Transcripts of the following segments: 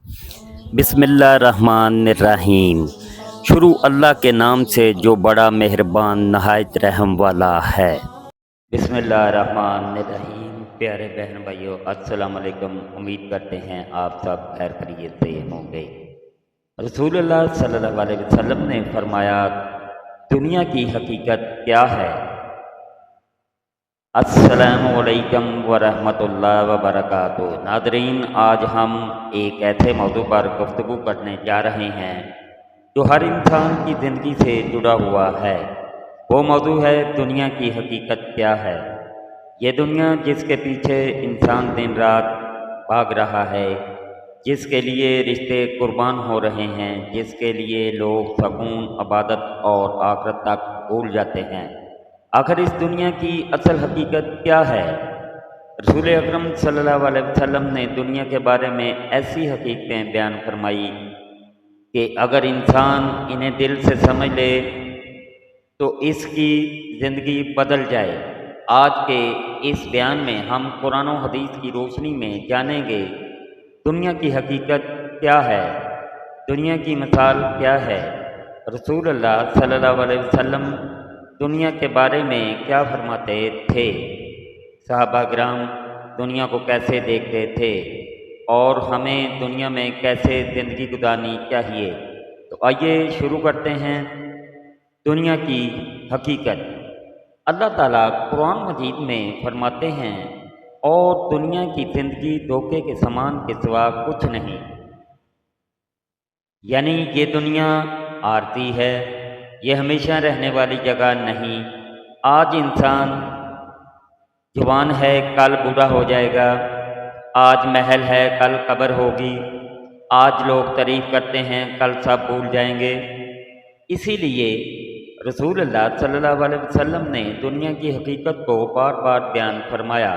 बिस्मिल्लाहिर्रहमानिर्रहीम। शुरू अल्लाह के नाम से जो बड़ा मेहरबान नहायत रहम वाला है। बिस्मिल्लाहिर्रहमानिर्रहीम। प्यारे बहन भाइयों, अस्सलाम वालेकुम। उम्मीद करते हैं आप सब खैर खैरियत से होंगे। रसूलुल्लाह सल्लल्लाहु अलैहि वसल्लम ने फरमाया, दुनिया की हकीकत क्या है। अस्सलामु अलैकुम वरहमतुल्लाहि वबरकातुहू। नादरीन, आज हम एक ऐसे मौजू पर गुफ्तगू करने जा रहे हैं जो हर इंसान की ज़िंदगी से जुड़ा हुआ है। वो मौजू है, दुनिया की हकीकत क्या है। ये दुनिया जिसके पीछे इंसान दिन रात भाग रहा है, जिसके लिए रिश्ते कुर्बान हो रहे हैं, जिसके लिए लोग सुकून, इबादत और आखिरत तक भूल जाते हैं। आखिर इस दुनिया की असल हकीकत क्या है। रसूल अकरम सल्लल्लाहु अलैहि वसल्लम ने दुनिया के बारे में ऐसी हकीकतें बयान फरमाई कि अगर इंसान इन्हें दिल से समझ ले तो इसकी ज़िंदगी बदल जाए। आज के इस बयान में हम कुरान और हदीस की रोशनी में जानेंगे दुनिया की हकीकत क्या है, दुनिया की मिसाल क्या है, रसूलुल्लाह सल्लल्लाहु अलैहि वसल्लम दुनिया के बारे में क्या फरमाते थे, सहाबा किराम दुनिया को कैसे देखते थे और हमें दुनिया में कैसे ज़िंदगी गुजारनी चाहिए। तो आइए शुरू करते हैं। दुनिया की हकीकत। अल्लाह ताला कुरान मजीद में फरमाते हैं, और दुनिया की ज़िंदगी धोखे के समान के सिवा कुछ नहीं। यानी ये दुनिया आरती है, ये हमेशा रहने वाली जगह नहीं। आज इंसान जवान है, कल बूढ़ा हो जाएगा। आज महल है, कल कब्र होगी। आज लोग तारीफ करते हैं, कल सब भूल जाएंगे। इसीलिए रसूलुल्लाह सल्लल्लाहु अलैहि वसल्लम ने दुनिया की हकीकत को बार बार बयान फरमाया।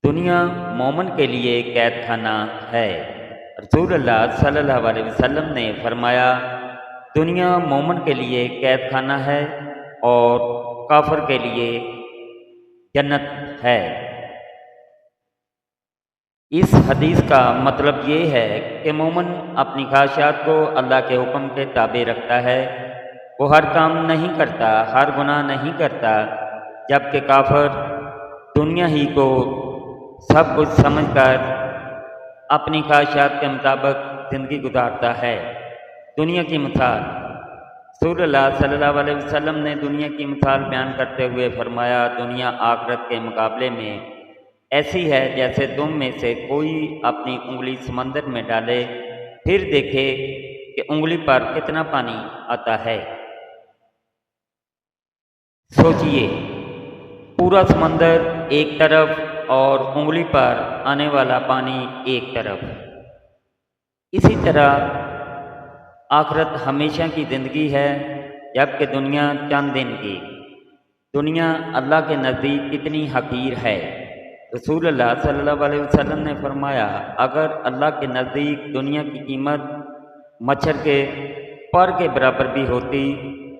दुनिया मोमिन के लिए कैद खाना है। रसूलुल्लाह सल्लल्लाहु अलैहि वसल्लम ने फरमाया, दुनिया मोमिन के लिए कैद खाना है और काफिर के लिए जन्नत है। इस हदीस का मतलब ये है कि मोमिन अपनी ख्वाहिशात को अल्लाह के हुक्म के ताबे रखता है। वो हर काम नहीं करता, हर गुनाह नहीं करता, जबकि काफिर दुनिया ही को सब कुछ समझकर अपनी ख्वाहिशात के मुताबिक ज़िंदगी गुजारता है। दुनिया की मिसाल। रसूलुल्लाह सल्लल्लाहु अलैहि वसल्लम ने दुनिया की मिसाल बयान करते हुए फरमाया, दुनिया आखिरत के मुकाबले में ऐसी है जैसे तुम में से कोई अपनी उंगली समंदर में डाले, फिर देखे कि उंगली पर कितना पानी आता है। सोचिए, पूरा समंदर एक तरफ और उंगली पर आने वाला पानी एक तरफ। इसी तरह आखिरत हमेशा की ज़िंदगी है, जबकि दुनिया चंद दिन की। दुनिया अल्लाह के नज़दीक कितनी हकीर है। रसूलुल्लाह सल्लल्लाहु अलैहि वसल्लम ने फरमाया, अगर अल्लाह के नज़दीक दुनिया की कीमत मच्छर के पर के बराबर भी होती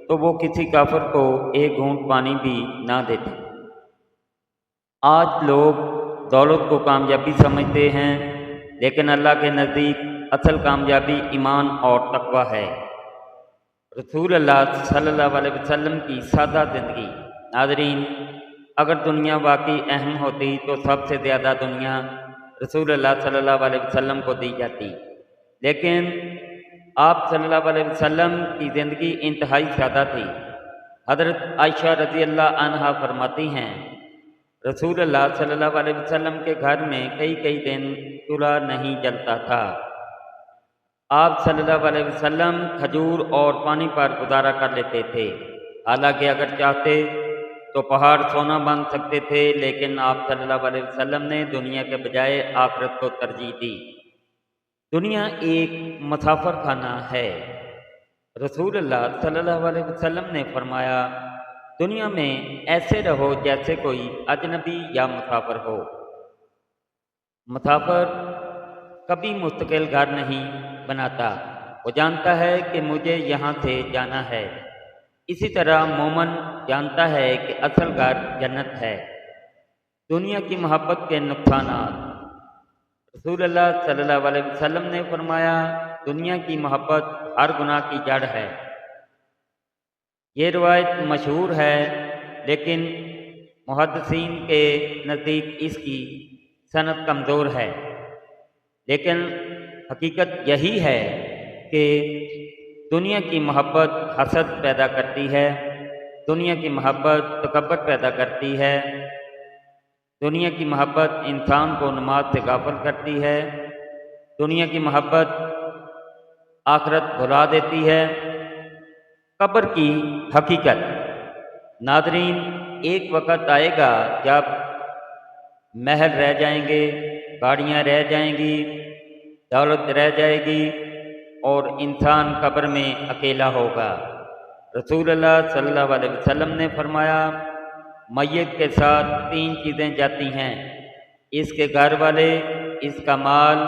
तो वो किसी काफिर को एक घूंट पानी भी ना देते। आज लोग दौलत को कामयाबी समझते हैं, लेकिन अल्लाह के नज़दीक असल कामयाबी ईमान और तकवा है। रसूलुल्लाह सल्लल्लाहु अलैहि वसल्लम की सादा ज़िंदगी। नाज़रीन, अगर दुनिया वाकई अहम होती तो सबसे ज़्यादा दुनिया रसूलुल्लाह सल्लल्लाहु अलैहि वसल्लम को दी जाती। लेकिन आप सल्लल्लाहु अलैहि वसल्लम की ज़िंदगी इंतहाई सादा थी। हज़रत आयशा रज़ी अल्लाह अन्हा फरमाती हैं, रसूलुल्लाह सल्लल्लाहु अलैहि वसल्लम के घर में कई कई दिन चूल्हा नहीं जलता था। आप सल्लल्लाहु अलैहि वसल्लम खजूर और पानी पर गुजारा कर लेते थे। हालांकि अगर चाहते तो पहाड़ सोना बन सकते थे, लेकिन आप सल्लल्लाहु अलैहि वसल्लम ने दुनिया के बजाय आखिरत को तरजीह दी। दुनिया एक मुसाफिर खाना है। रसूलुल्लाह सल्लल्लाहु अलैहि वसल्लम ने फरमाया, दुनिया में ऐसे रहो जैसे कोई अजनबी या मुसाफिर हो। मुसाफिर कभी मुस्तकिल घर नहीं बनाता, वो जानता है कि मुझे यहाँ से जाना है। इसी तरह मोमन जानता है कि असल घर जन्नत है। दुनिया की मोहब्बत के नुकसानात। रसूल अल्लाह सल्लल्लाहु अलैहि वसल्लम ने फरमाया, दुनिया की मोहब्बत हर गुनाह की जड़ है। ये रिवायत मशहूर है, लेकिन मुहद्दिसीन के नज़दीक इसकी सनद कमज़ोर है। लेकिन हकीकत यही है कि दुनिया की मोहब्बत हसद पैदा करती है, दुनिया की मोहब्बत तकब्बुर पैदा करती है, दुनिया की मोहब्बत इंसान को नमाज से गाफिल करती है, दुनिया की मोहब्बत आखिरत भुला देती है। कब्र की हकीकत नादरीन, एक वक़्त आएगा जब महल रह जाएंगे, गाड़ियाँ रह जाएंगी, दौलत रह जाएगी और इंसान कब्र में अकेला होगा। रसूल अल्लाह सल्लल्लाहु अलैहि वसल्लम ने फरमाया, मैयत के साथ 3 चीज़ें जाती हैं, इसके घर वाले, इसका माल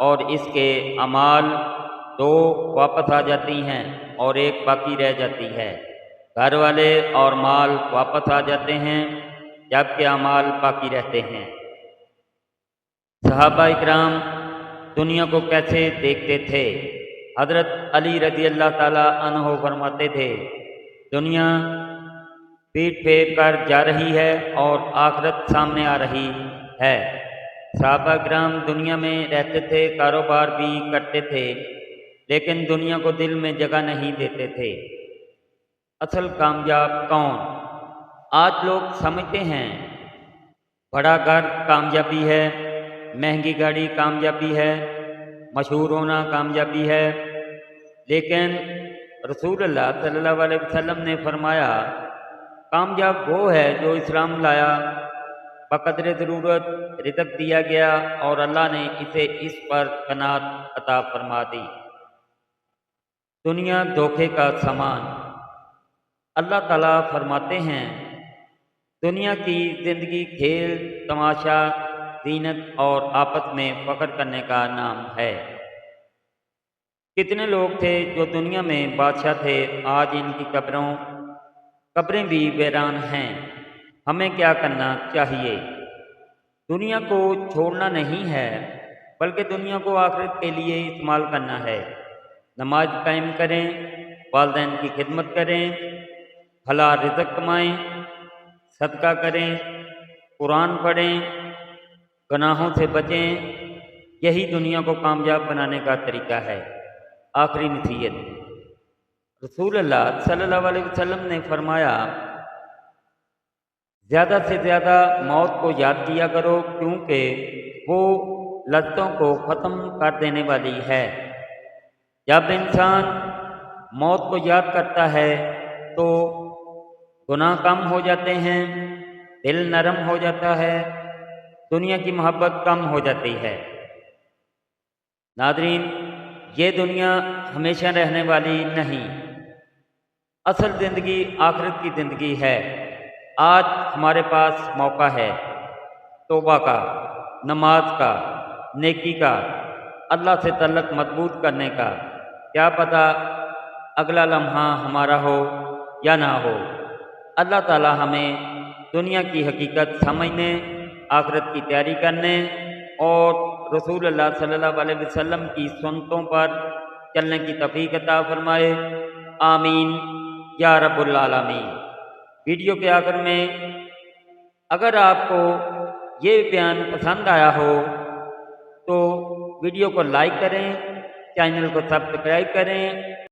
और इसके अमाल। 2 वापस आ जाती हैं और 1 बाकी रह जाती है। घर वाले और माल वापस आ जाते हैं, जबकि अमाल बाकी रहते हैं। सहाबा इकराम दुनिया को कैसे देखते थे? हज़रत अली रज़ी अल्लाह ताला अन्हो फरमाते थे, दुनिया पीठ फेर कर जा रही है और आखिरत सामने आ रही है। सहाबा इकराम दुनिया में रहते थे, कारोबार भी करते थे, लेकिन दुनिया को दिल में जगह नहीं देते थे। असल कामयाब कौन? आज लोग समझते हैं बड़ा घर कामयाबी है, महंगी गाड़ी कामयाबी है, मशहूर होना कामयाबी है। लेकिन रसूल अल्लाह सल्लल्लाहु अलैहि वसल्लम ने फरमाया, कामयाब वो है जो इस्लाम लाया, बक़द्रे ज़रूरत रिज़्क़ दिया गया और अल्लाह ने इसे इस पर कनात अता फरमा दी। दुनिया धोखे का सामान। अल्लाह ताला फरमाते हैं, दुनिया की ज़िंदगी खेल तमाशा, ज़ीनत और आपस में फ़ख्र करने का नाम है। कितने लोग थे जो दुनिया में बादशाह थे, आज इनकी कब्रें भी वीरान हैं। हमें क्या करना चाहिए? दुनिया को छोड़ना नहीं है, बल्कि दुनिया को आखिरत के लिए इस्तेमाल करना है। नमाज कायम करें, वालिदैन की खिदमत करें, हलाल रिज़्क़ कमाएं, सदका करें, कुरान पढ़ें, गुनाहों से बचें। यही दुनिया को कामयाब बनाने का तरीका है। आखिरी नसीहत, रसूल अल्लाह सल्लल्लाहु अलैहि वसल्लम ने फरमाया, ज़्यादा से ज़्यादा मौत को याद किया करो, क्योंकि वो लज़्ज़तों को ख़त्म कर देने वाली है। जब इंसान मौत को याद करता है तो गुनाह कम हो जाते हैं, दिल नरम हो जाता है, दुनिया की मोहब्बत कम हो जाती है। नादरीन, ये दुनिया हमेशा रहने वाली नहीं। असल ज़िंदगी आखिरत की ज़िंदगी है। आज हमारे पास मौका है तौबा का, नमाज का, नेकी का, अल्लाह से तल्लुक़ मज़बूत करने का। क्या पता अगला लम्हा हमारा हो या ना हो। अल्लाह ताला हमें दुनिया की हकीकत समझने, आखिरत की तैयारी करने और रसूल अल्लाह सल्लल्लाहु अलैहि वसल्लम की सुन्नतों पर चलने की तौफ़ीक़ अता फ़रमाए। आमीन या रब्बुल आलमीन। वीडियो के आखिर में अगर आपको ये बयान पसंद आया हो तो वीडियो को लाइक करें, चैनल को सब्सक्राइब करें